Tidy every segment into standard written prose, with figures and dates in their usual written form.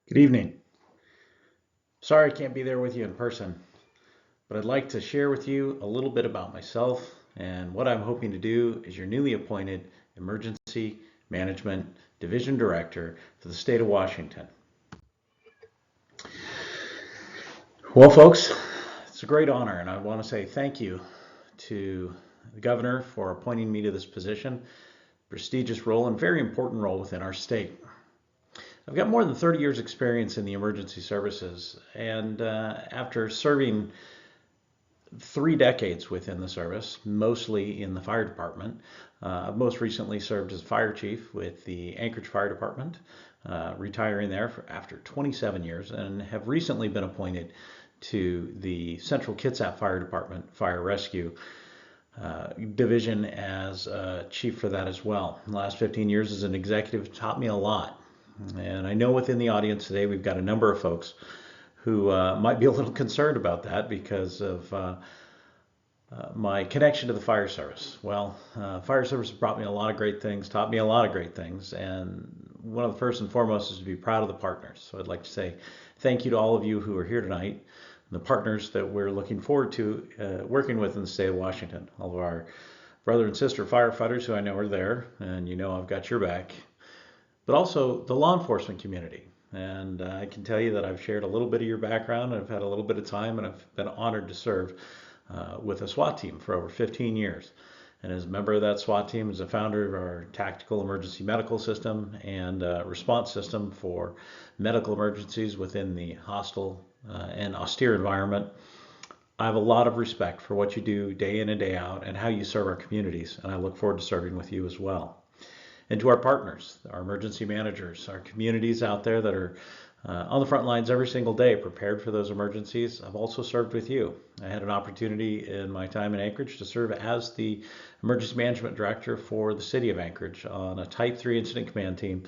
Good evening. Sorry I can't be there with you in person, but I'd like to share with you a little bit about myself and what I'm hoping to do as your newly appointed Emergency Management Division Director for the state of Washington. Well, folks, it's a great honor, and I want to say thank you to the governor for appointing me to this position, prestigious role and very important role within our state. I've got more than 30 years experience in the emergency services, and after serving 3 decades within the service, mostly in the fire department. I've most recently served as fire chief with the Anchorage Fire Department, retiring there after 27 years, and have recently been appointed to the Central Kitsap Fire Department Fire Rescue division as chief for that as well. The last 15 years as an executive taught me a lot. And I know within the audience today we've got a number of folks who might be a little concerned about that because of my connection to the fire service. Well, fire service has brought me a lot of great things, taught me a lot of great things, and one of the first and foremost is to be proud of the partners. So I'd like to say thank you to all of you who are here tonight, the partners that we're looking forward to working with in the state of Washington. All of our brother and sister firefighters who I know are there, and you know I've got your back, but also the law enforcement community. And I can tell you that I've shared a little bit of your background, I've had a little bit of time, and I've been honored to serve with a SWAT team for over 15 years. And as a member of that SWAT team, as a founder of our tactical emergency medical system and response system for medical emergencies within the hostile and austere environment, I have a lot of respect for what you do day in and day out and how you serve our communities. And I look forward to serving with you as well. And to our partners, our emergency managers, our communities out there that are on the front lines every single day, prepared for those emergencies. I've also served with you. I had an opportunity in my time in Anchorage to serve as the emergency management director for the city of Anchorage on a Type 3 incident command team,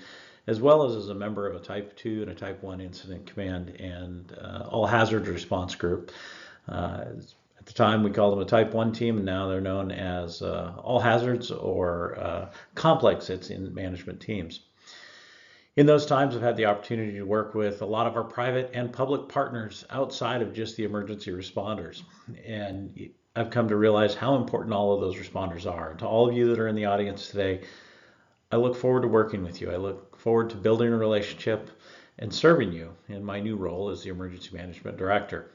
as well as a member of a Type 2 and a Type 1 incident command and all hazard response group. At the time, we called them a Type 1 team, and now they're known as all hazards or complex incident management teams. In those times, I've had the opportunity to work with a lot of our private and public partners outside of just the emergency responders. And I've come to realize how important all of those responders are. And to all of you that are in the audience today, I look forward to working with you. I look forward to building a relationship and serving you in my new role as the Emergency Management Director.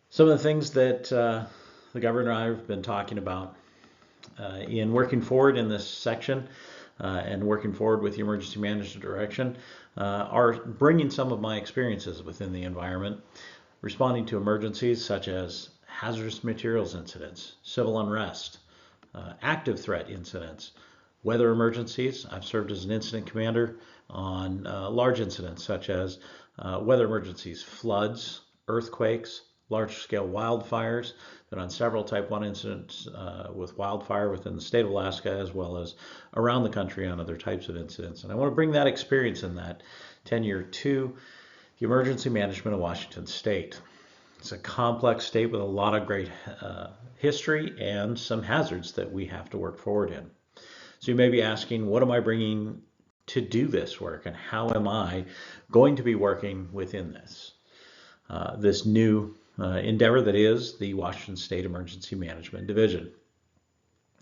Some of the things that the Governor and I have been talking about in working forward in this section and working forward with the emergency management direction are bringing some of my experiences within the environment, responding to emergencies such as hazardous materials incidents, civil unrest, active threat incidents, weather emergencies. I've served as an incident commander on large incidents such as weather emergencies, floods, earthquakes, large-scale wildfires. Been on several Type 1 incidents with wildfire within the state of Alaska as well as around the country on other types of incidents. And I want to bring that experience in that tenure to the emergency management of Washington State. It's a complex state with a lot of great history and some hazards that we have to work forward in. So you may be asking, what am I bringing to do this work, and how am I going to be working within this new endeavor that is the Washington State Emergency Management Division?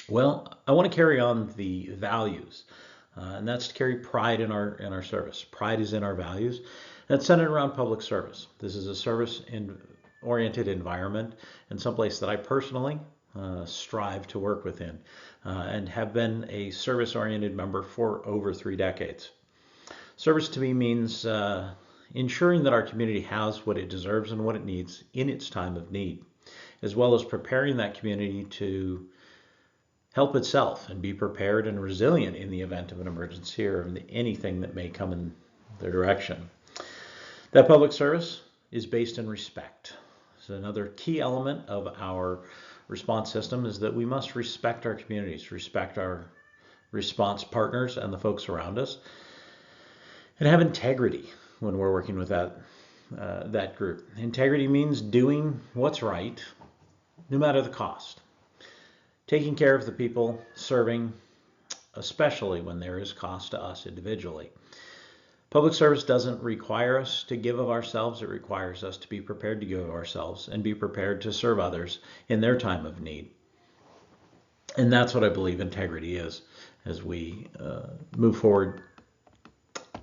Well, I want to carry on the values, and that's to carry pride in our service. Pride is in our values. That's centered around public service. This is a service-oriented environment and someplace that I personally strive to work within and have been a service-oriented member for over 3 decades. Service to me means ensuring that our community has what it deserves and what it needs in its time of need, as well as preparing that community to help itself and be prepared and resilient in the event of an emergency or anything that may come in their direction. That public service is based in respect. So another key element of our response system is that we must respect our communities, respect our response partners and the folks around us, and have integrity when we're working with that group. Integrity means doing what's right, no matter the cost. Taking care of the people serving, especially when there is cost to us individually. Public service doesn't require us to give of ourselves. It requires us to be prepared to give of ourselves and be prepared to serve others in their time of need. And that's what I believe integrity is. As we move forward,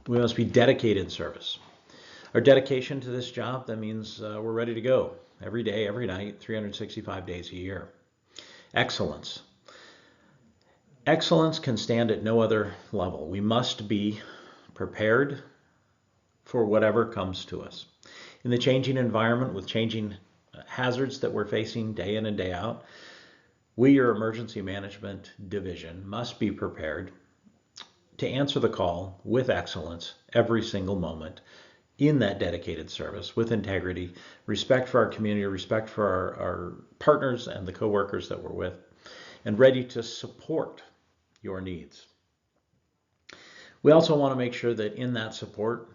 we must be dedicated in service. Our dedication to this job, that means we're ready to go every day, every night, 365 days a year. Excellence. Excellence can stand at no other level. We must be prepared for whatever comes to us. In the changing environment with changing hazards that we're facing day in and day out, we, your emergency management division, must be prepared to answer the call with excellence every single moment in that dedicated service with integrity, respect for our community, respect for our partners and the coworkers that we're with, and ready to support your needs. We also want to make sure that in that support,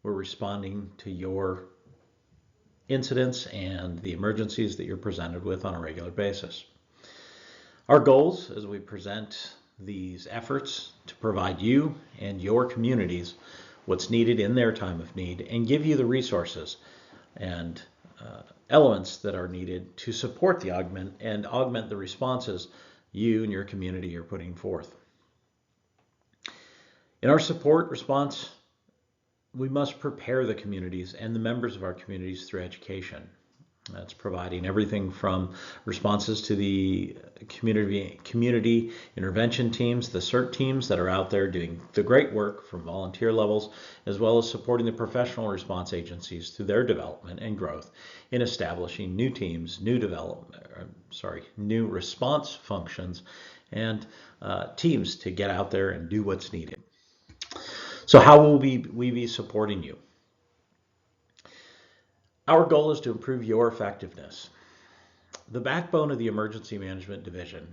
we're responding to your incidents and the emergencies that you're presented with on a regular basis. Our goals as we present these efforts to provide you and your communities what's needed in their time of need and give you the resources and elements that are needed to support the augment the responses you and your community are putting forth. In our support response, we must prepare the communities and the members of our communities through education. That's providing everything from responses to the community intervention teams, the CERT teams that are out there doing the great work from volunteer levels, as well as supporting the professional response agencies through their development and growth in establishing new teams, new response functions, and teams to get out there and do what's needed. So how will we be supporting you? Our goal is to improve your effectiveness. The backbone of the Emergency Management Division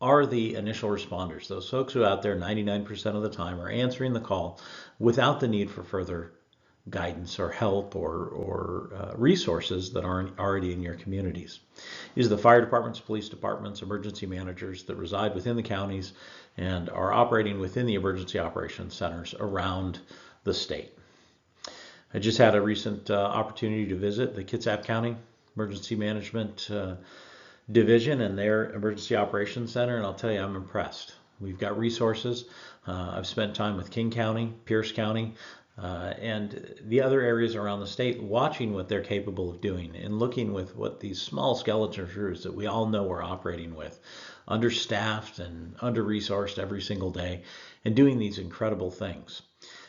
are the initial responders, those folks who out there 99% of the time are answering the call without the need for further guidance or help or resources that aren't already in your communities. These are the fire departments, police departments, emergency managers that reside within the counties and are operating within the emergency operations centers around the state. I just had a recent opportunity to visit the Kitsap County Emergency Management Division and their Emergency Operations Center, and I'll tell you, I'm impressed. We've got resources. I've spent time with King County, Pierce County, and the other areas around the state watching what they're capable of doing and looking with what these small skeleton crews that we all know we're operating with, understaffed and under-resourced every single day, and doing these incredible things.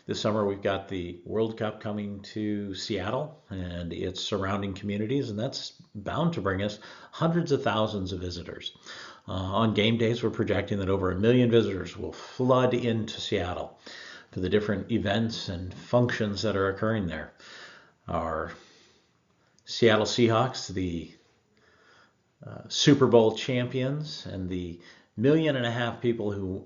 This summer we've got the World Cup coming to Seattle and its surrounding communities, and that's bound to bring us hundreds of thousands of visitors. On game days, we're projecting that over 1 million visitors will flood into Seattle for the different events and functions that are occurring there. Our Seattle Seahawks, the Super Bowl champions, and the 1.5 million people who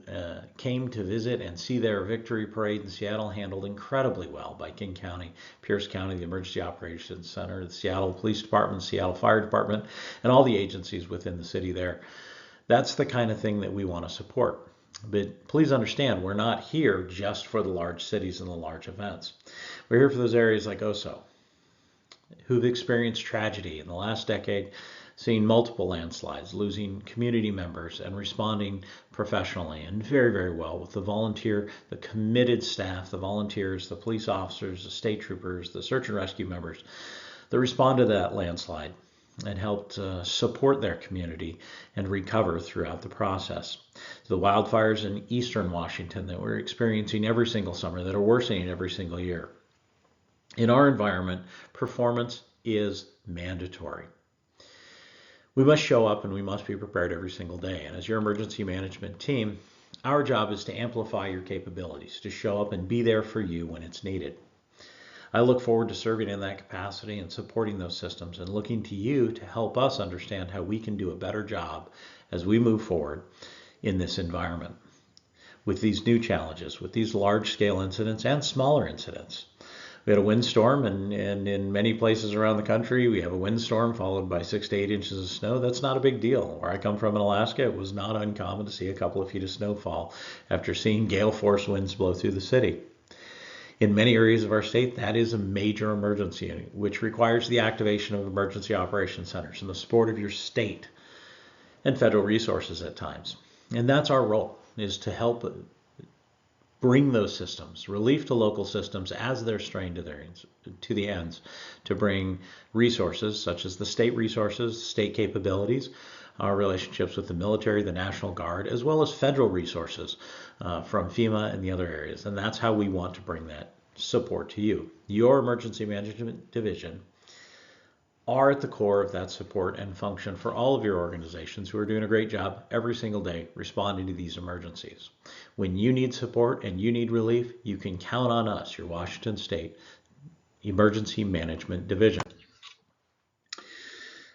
came to visit and see their victory parade in Seattle, handled incredibly well by King County, Pierce County, the Emergency Operations Center, the Seattle Police Department, Seattle Fire Department, and all the agencies within the city there. That's the kind of thing that we want to support. But please understand, we're not here just for the large cities and the large events. We're here for those areas like Oso, who've experienced tragedy in the last decade, seeing multiple landslides, losing community members, and responding professionally and very, very well with the committed staff, the volunteers, the police officers, the state troopers, the search and rescue members that responded to that landslide and helped support their community and recover throughout the process. The wildfires in eastern Washington that we're experiencing every single summer, that are worsening every single year. In our environment, performance is mandatory. We must show up and we must be prepared every single day. And as your emergency management team, our job is to amplify your capabilities, to show up and be there for you when it's needed. I look forward to serving in that capacity and supporting those systems and looking to you to help us understand how we can do a better job as we move forward in this environment with these new challenges, with these large-scale incidents and smaller incidents. We had a windstorm, and in many places around the country, we have a windstorm followed by 6 to 8 inches of snow. That's not a big deal. Where I come from in Alaska, it was not uncommon to see a couple of feet of snowfall after seeing gale force winds blow through the city. In many areas of our state, that is a major emergency, which requires the activation of emergency operations centers and the support of your state and federal resources at times. And that's our role, is to help bring those systems, relief to local systems as they're strained to the ends, to bring resources such as the state resources, state capabilities, our relationships with the military, the National Guard, as well as federal resources from FEMA and the other areas. And that's how we want to bring that support to you. Your Emergency Management Division are at the core of that support and function for all of your organizations who are doing a great job every single day responding to these emergencies. When you need support and you need relief, you can count on us, your Washington State Emergency Management Division.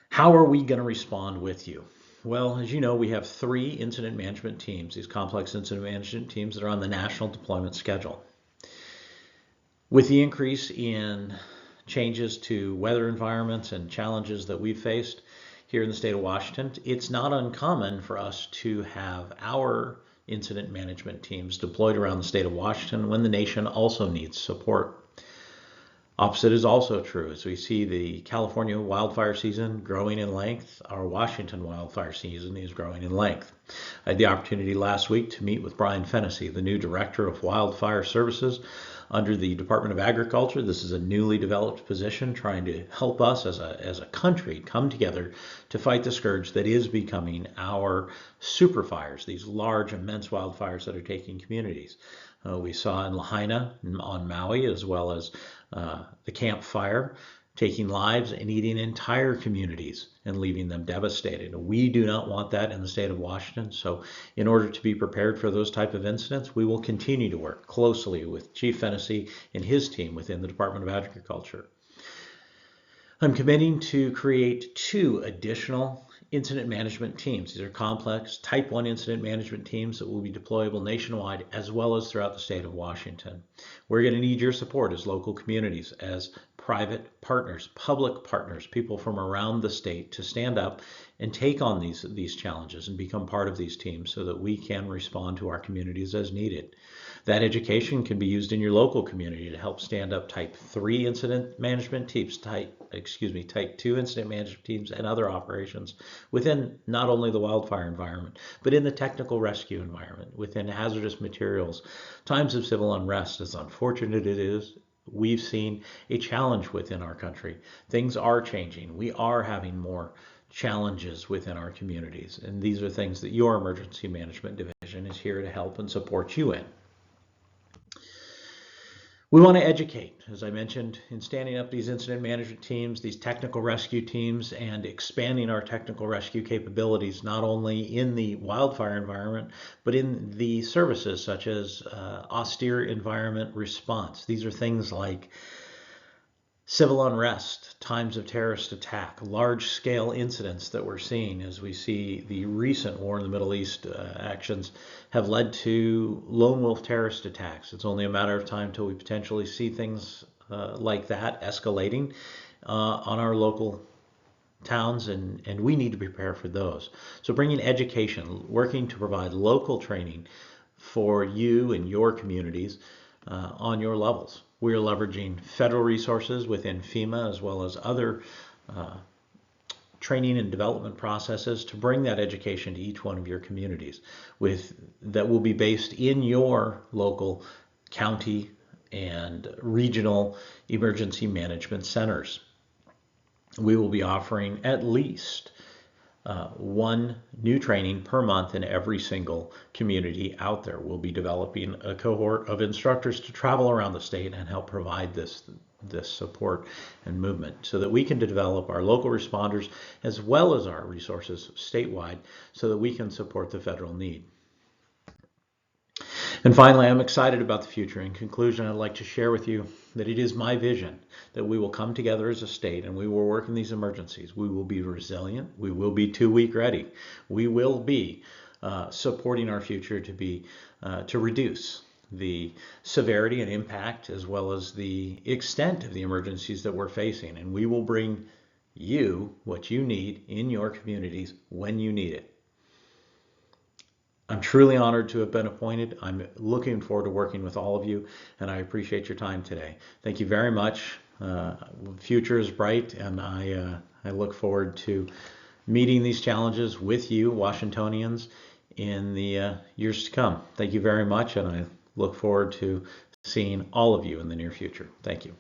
How are we going to respond with you? Well, as you know, we have 3 incident management teams, these complex incident management teams that are on the national deployment schedule. With the increase in changes to weather environments and challenges that we've faced here in the state of Washington, it's not uncommon for us to have our incident management teams deployed around the state of Washington when the nation also needs support. Opposite is also true. As we see the California wildfire season growing in length, our Washington wildfire season is growing in length. I had the opportunity last week to meet with Brian Fennessy, the new Director of Wildfire Services under the Department of Agriculture. This is a newly developed position trying to help us as a country come together to fight the scourge that is becoming our super fires, these large, immense wildfires that are taking communities. We saw in Lahaina on Maui, as well as the Camp Fire, taking lives and eating entire communities and leaving them devastated. We do not want that in the state of Washington. So in order to be prepared for those type of incidents, we will continue to work closely with Chief Fennessy and his team within the Department of Agriculture. I'm committing to create 2 additional incident management teams. These are complex Type 1 incident management teams that will be deployable nationwide as well as throughout the state of Washington. We're going to need your support as local communities, as private partners, public partners, people from around the state to stand up and take on these challenges and become part of these teams so that we can respond to our communities as needed. That education can be used in your local community to help stand up Type 3 incident management teams, Type 2 incident management teams, and other operations within not only the wildfire environment, but in the technical rescue environment, within hazardous materials. Times of civil unrest, as unfortunate it is, we've seen a challenge within our country. Things are changing. We are having more challenges within our communities, and these are things that your Emergency Management Division is here to help and support you in. We want to educate, as I mentioned, in standing up these incident management teams, these technical rescue teams, and expanding our technical rescue capabilities, not only in the wildfire environment, but in the services such as austere environment response. These are things like civil unrest, times of terrorist attack, large-scale incidents that we're seeing as we see the recent war in the Middle East actions have led to lone wolf terrorist attacks. It's only a matter of time till we potentially see things like that escalating on our local towns, and we need to prepare for those. So bringing education, working to provide local training for you and your communities on your levels. We're leveraging federal resources within FEMA as well as other training and development processes to bring that education to each one of your communities that will be based in your local county and regional emergency management centers. We will be offering at least 1 new training per month in every single community out there. We'll be developing a cohort of instructors to travel around the state and help provide this support and movement so that we can develop our local responders as well as our resources statewide so that we can support the federal need. And finally, I'm excited about the future. In conclusion, I'd like to share with you that it is my vision that we will come together as a state and we will work in these emergencies. We will be resilient. We will be 2-week ready. We will be supporting our future to reduce the severity and impact as well as the extent of the emergencies that we're facing. And we will bring you what you need in your communities when you need it. I'm truly honored to have been appointed. I'm looking forward to working with all of you, and I appreciate your time today. Thank you very much. Future is bright, and I look forward to meeting these challenges with you, Washingtonians, in the years to come. Thank you very much, and I look forward to seeing all of you in the near future. Thank you.